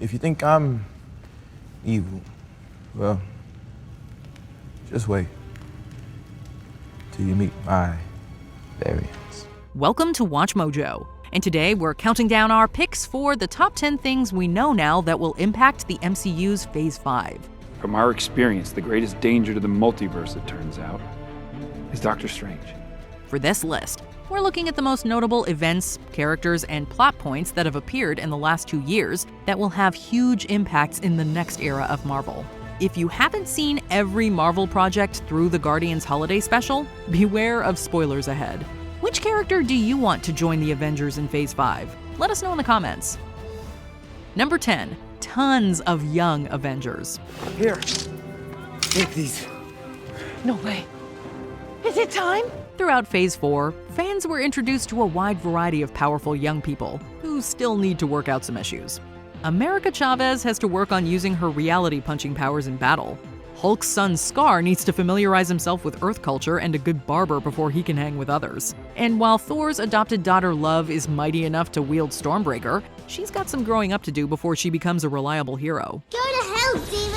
if you think I'm evil, well, just wait till you meet my variants. Welcome to Watch Mojo, and today we're counting down our picks for the top 10 things we know now that will impact the MCU's Phase 5. From our experience, the greatest danger to the multiverse, it turns out, is Doctor Strange. For this list, we're looking at the most notable events, characters, and plot points that have appeared in the last 2 years that will have huge impacts in the next era of Marvel. If you haven't seen every Marvel project through the Guardians Holiday Special, beware of spoilers ahead. Which character do you want to join the Avengers in Phase 5? Let us know in the comments. Number 10. Tons of young Avengers. Here, take these. No way. Is it time? Throughout Phase 4, fans were introduced to a wide variety of powerful young people who still need to work out some issues. America Chavez has to work on using her reality-punching powers in battle. Hulk's son Scar needs to familiarize himself with Earth culture and a good barber before he can hang with others. And while Thor's adopted daughter Love is mighty enough to wield Stormbreaker, she's got some growing up to do before she becomes a reliable hero. Go to hell, Steven!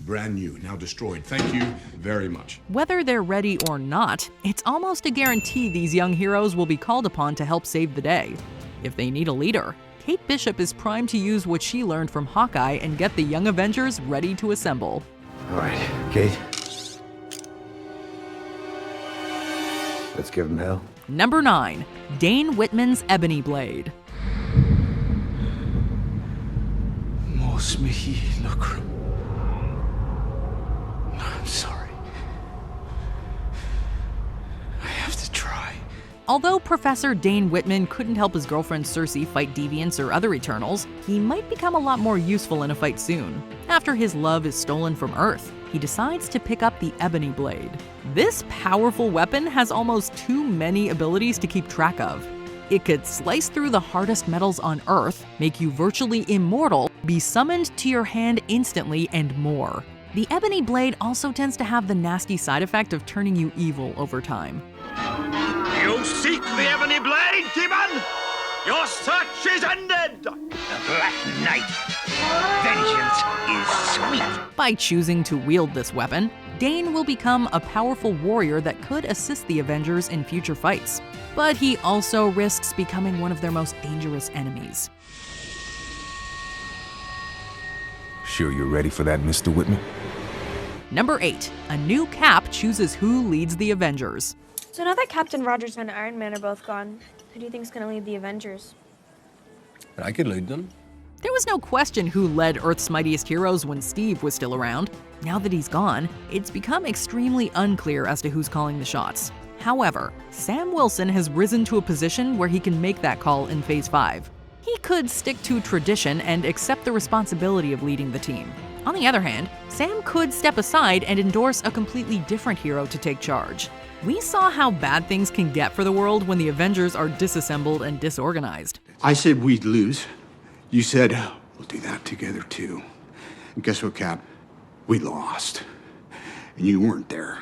Brand new, now destroyed. Thank you very much. Whether they're ready or not, it's almost a guarantee these young heroes will be called upon to help save the day. If they need a leader, Kate Bishop is primed to use what she learned from Hawkeye and get the young Avengers ready to assemble. All right, Kate. Let's give him hell. Number 9. Dane Whitman's Ebony Blade. Mos mihi lucrum. I'm sorry. I have to try. Although Professor Dane Whitman couldn't help his girlfriend Cersei fight deviants or other Eternals, he might become a lot more useful in a fight soon. After his love is stolen from Earth, he decides to pick up the Ebony Blade. This powerful weapon has almost too many abilities to keep track of. It could slice through the hardest metals on Earth, make you virtually immortal, be summoned to your hand instantly, and more. The Ebony Blade also tends to have the nasty side effect of turning you evil over time. You seek the Ebony Blade, demon? Your search is ended! The Black Knight. Vengeance is sweet. By choosing to wield this weapon, Dane will become a powerful warrior that could assist the Avengers in future fights. But he also risks becoming one of their most dangerous enemies. Sure you're ready for that, Mr. Whitman? Number 8. A new Cap chooses who leads the Avengers. So now that Captain Rogers and Iron Man are both gone, who do you think's gonna lead the Avengers? I could lead them. There was no question who led Earth's mightiest heroes when Steve was still around. Now that he's gone, it's become extremely unclear as to who's calling the shots. However, Sam Wilson has risen to a position where he can make that call in Phase 5. He could stick to tradition and accept the responsibility of leading the team. On the other hand, Sam could step aside and endorse a completely different hero to take charge. We saw how bad things can get for the world when the Avengers are disassembled and disorganized. I said we'd lose. You said, we'll do that together too. And guess what, Cap? We lost. And you weren't there.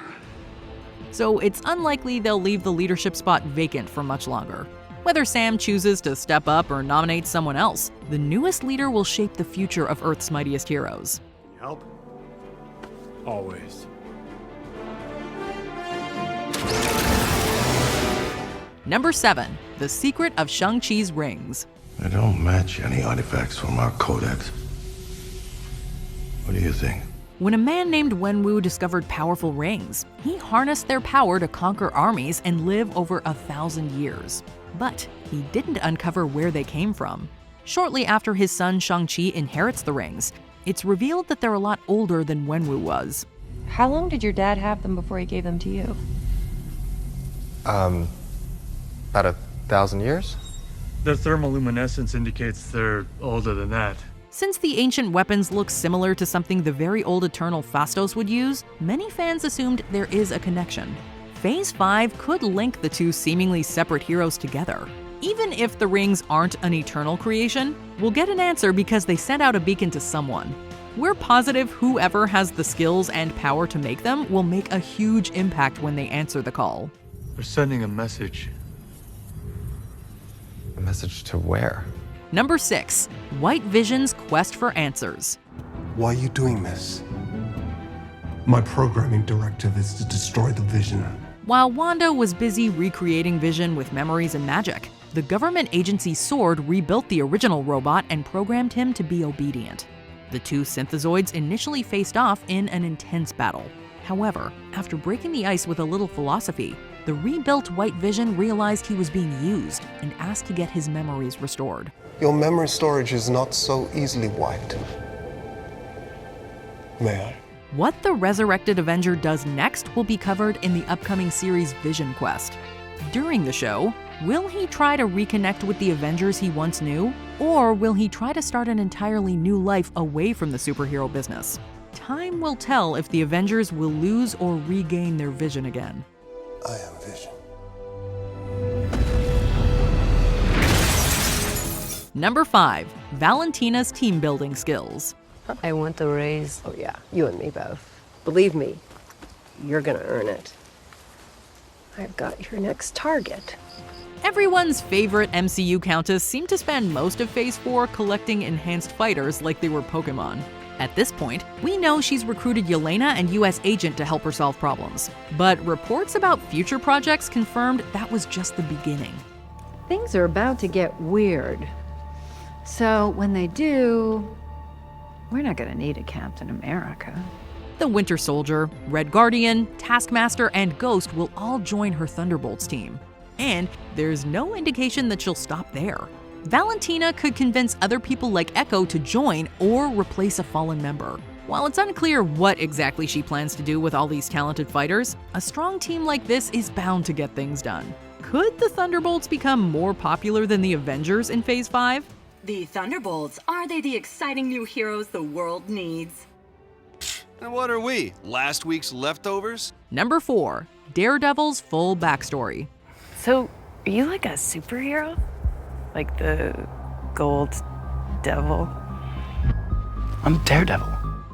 So it's unlikely they'll leave the leadership spot vacant for much longer. Whether Sam chooses to step up or nominate someone else, the newest leader will shape the future of Earth's mightiest heroes. Can you help? Always. Number 7. The Secret of Shang-Chi's Rings. They don't match any artifacts from our codex. What do you think? When a man named Wenwu discovered powerful rings, he harnessed their power to conquer armies and live over 1,000 years. But he didn't uncover where they came from. Shortly after his son Shang-Chi inherits the rings, it's revealed that they're a lot older than Wenwu was. How long did your dad have them before he gave them to you? About 1,000 years? The thermoluminescence indicates they're older than that. Since the ancient weapons look similar to something the very old Eternal Phastos would use, many fans assumed there is a connection. Phase 5 could link the two seemingly separate heroes together. Even if the rings aren't an Eternal creation, we'll get an answer because they sent out a beacon to someone. We're positive whoever has the skills and power to make them will make a huge impact when they answer the call. They're sending a message. A message to where? Number 6. White Vision's quest for answers. Why are you doing this? My programming directive is to destroy the Vision. While Wanda was busy recreating Vision with memories and magic, the government agency SWORD rebuilt the original robot and programmed him to be obedient. The two synthezoids initially faced off in an intense battle. However, after breaking the ice with a little philosophy, the rebuilt White Vision realized he was being used and asked to get his memories restored. Your memory storage is not so easily wiped. May I? What the resurrected Avenger does next will be covered in the upcoming series Vision Quest. During the show, will he try to reconnect with the Avengers he once knew, or will he try to start an entirely new life away from the superhero business? Time will tell if the Avengers will lose or regain their vision again. I am Vision. Number 5. Valentina's team building skills. I want the raise. Oh yeah, you and me both. Believe me, you're gonna earn it. I've got your next target. Everyone's favorite MCU countess seemed to spend most of Phase 4 collecting enhanced fighters like they were Pokemon. At this point, we know she's recruited Yelena and US Agent to help her solve problems. But reports about future projects confirmed that was just the beginning. Things are about to get weird. So when they do, we're not gonna need a Captain America. The Winter Soldier, Red Guardian, Taskmaster, and Ghost will all join her Thunderbolts team. And there's no indication that she'll stop there. Valentina could convince other people like Echo to join or replace a fallen member. While it's unclear what exactly she plans to do with all these talented fighters, a strong team like this is bound to get things done. Could the Thunderbolts become more popular than the Avengers in Phase 5? The Thunderbolts, are they the exciting new heroes the world needs? And what are we, last week's leftovers? Number 4. Daredevil's full backstory. So, are you like a superhero? Like the Gold Devil? I'm Daredevil.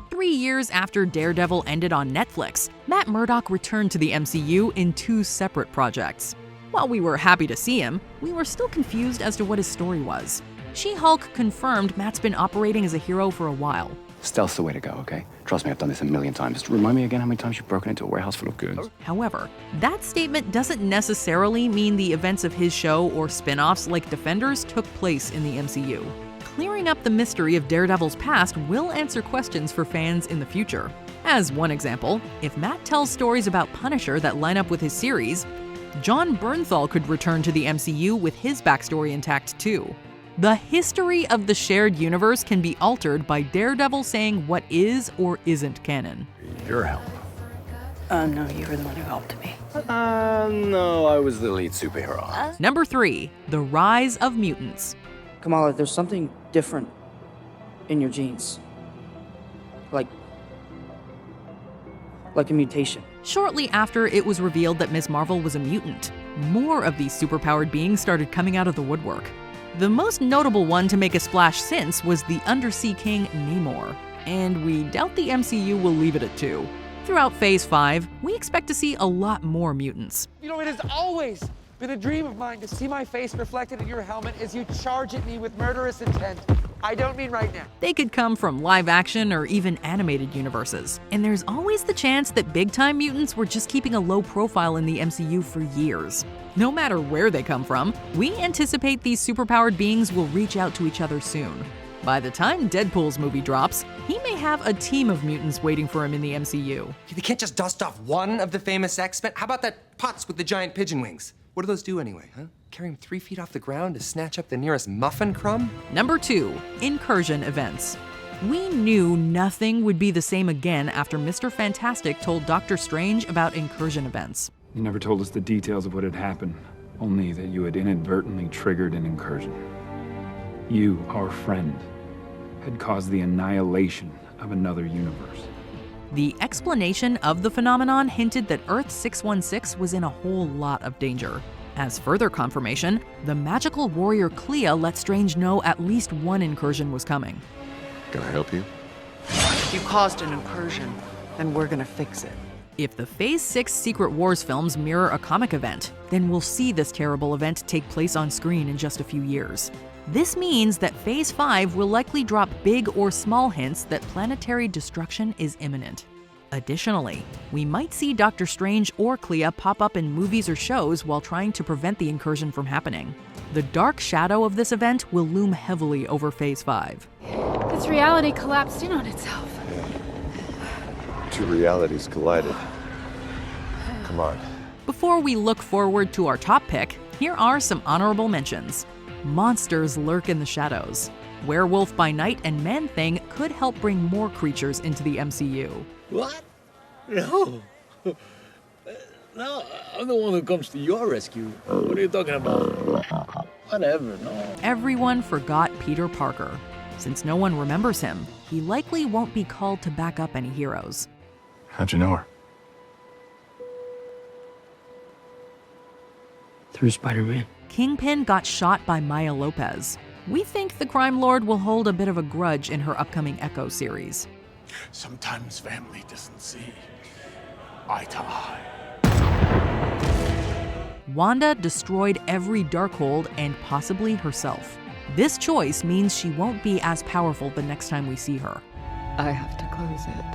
3 years after Daredevil ended on Netflix, Matt Murdock returned to the MCU in 2 separate projects. While we were happy to see him, we were still confused as to what his story was. She-Hulk confirmed Matt's been operating as a hero for a while. Stealth's the way to go, okay? Trust me, I've done this a million times. Just remind me again how many times you've broken into a warehouse full of goods. However, that statement doesn't necessarily mean the events of his show or spin-offs like Defenders took place in the MCU. Clearing up the mystery of Daredevil's past will answer questions for fans in the future. As one example, if Matt tells stories about Punisher that line up with his series, Jon Bernthal could return to the MCU with his backstory intact too. The history of the shared universe can be altered by Daredevil saying what is or isn't canon. Your help. No, you were the one who helped me. No, I was the lead superhero. Number 3. The Rise of Mutants. Kamala, there's something different in your genes. Like a mutation. Shortly after it was revealed that Ms. Marvel was a mutant, more of these superpowered beings started coming out of the woodwork. The most notable one to make a splash since was the Undersea King Namor, and we doubt the MCU will leave it at 2. Throughout Phase 5, we expect to see a lot more mutants. You know, it has always been a dream of mine to see my face reflected in your helmet as you charge at me with murderous intent. I don't mean right now. They could come from live action or even animated universes. And there's always the chance that big-time mutants were just keeping a low profile in the MCU for years. No matter where they come from, we anticipate these superpowered beings will reach out to each other soon. By the time Deadpool's movie drops, he may have a team of mutants waiting for him in the MCU. They can't just dust off one of the famous X-Men. How about that Potts with the giant pigeon wings? What do those do anyway, huh? Carry him 3 feet off the ground to snatch up the nearest muffin crumb? Number 2. Incursion events. We knew nothing would be the same again after Mr. Fantastic told Doctor Strange about incursion events. You never told us the details of what had happened, only that you had inadvertently triggered an incursion. You, our friend, had caused the annihilation of another universe. The explanation of the phenomenon hinted that Earth 616 was in a whole lot of danger. As further confirmation, the magical warrior Clea let Strange know at least one incursion was coming. Can I help you? If you caused an incursion, then we're gonna fix it. If the Phase 6 Secret Wars films mirror a comic event, then we'll see this terrible event take place on screen in just a few years. This means that Phase 5 will likely drop big or small hints that planetary destruction is imminent. Additionally, we might see Doctor Strange or Clea pop up in movies or shows while trying to prevent the incursion from happening. The dark shadow of this event will loom heavily over Phase 5. This reality collapsed in on itself. Two realities collided. Come on. Before we look forward to our top pick, here are some honorable mentions. Monsters lurk in the shadows. Werewolf by Night and Man-Thing could help bring more creatures into the MCU. What? No. No, I'm the one who comes to your rescue. What are you talking about? Whatever, no. Everyone forgot Peter Parker. Since no one remembers him, he likely won't be called to back up any heroes. How'd you know her? Through Spider-Man. Kingpin got shot by Maya Lopez. We think the crime lord will hold a bit of a grudge in her upcoming Echo series. Sometimes family doesn't see eye to eye. Wanda destroyed every Darkhold and possibly herself. This choice means she won't be as powerful the next time we see her. I have to close it.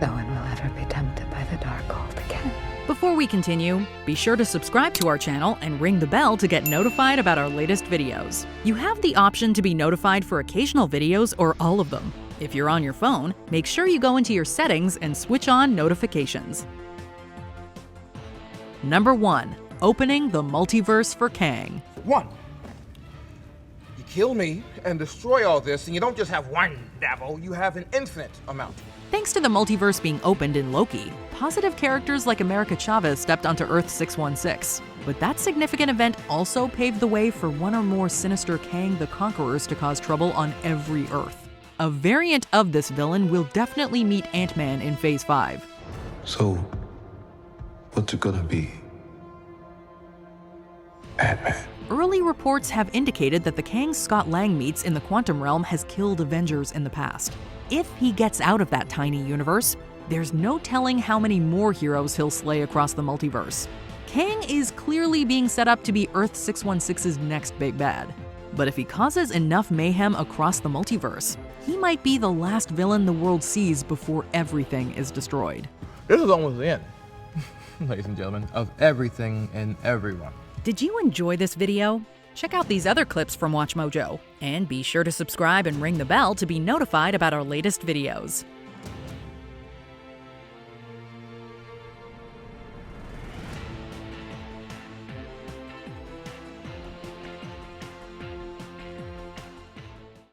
No one will ever be tempted by the Darkhold again. Before we continue, be sure to subscribe to our channel and ring the bell to get notified about our latest videos. You have the option to be notified for occasional videos or all of them. If you're on your phone, make sure you go into your settings and switch on notifications. Number 1. Opening the multiverse for Kang. 1. You kill me and destroy all this, and you don't just have one devil, you have an infinite amount. Thanks to the multiverse being opened in Loki, positive characters like America Chavez stepped onto Earth 616. But that significant event also paved the way for one or more sinister Kang the Conquerors to cause trouble on every Earth. A variant of this villain will definitely meet Ant-Man in Phase 5. So, what's it gonna be? Ant-Man. Early reports have indicated that the Kang Scott Lang meets in the quantum realm has killed Avengers in the past. If he gets out of that tiny universe, there's no telling how many more heroes he'll slay across the multiverse. Kang is clearly being set up to be Earth 616's next big bad. But if he causes enough mayhem across the multiverse, he might be the last villain the world sees before everything is destroyed. This is almost the end, ladies and gentlemen, of everything and everyone. Did you enjoy this video? Check out these other clips from WatchMojo, and be sure to subscribe and ring the bell to be notified about our latest videos.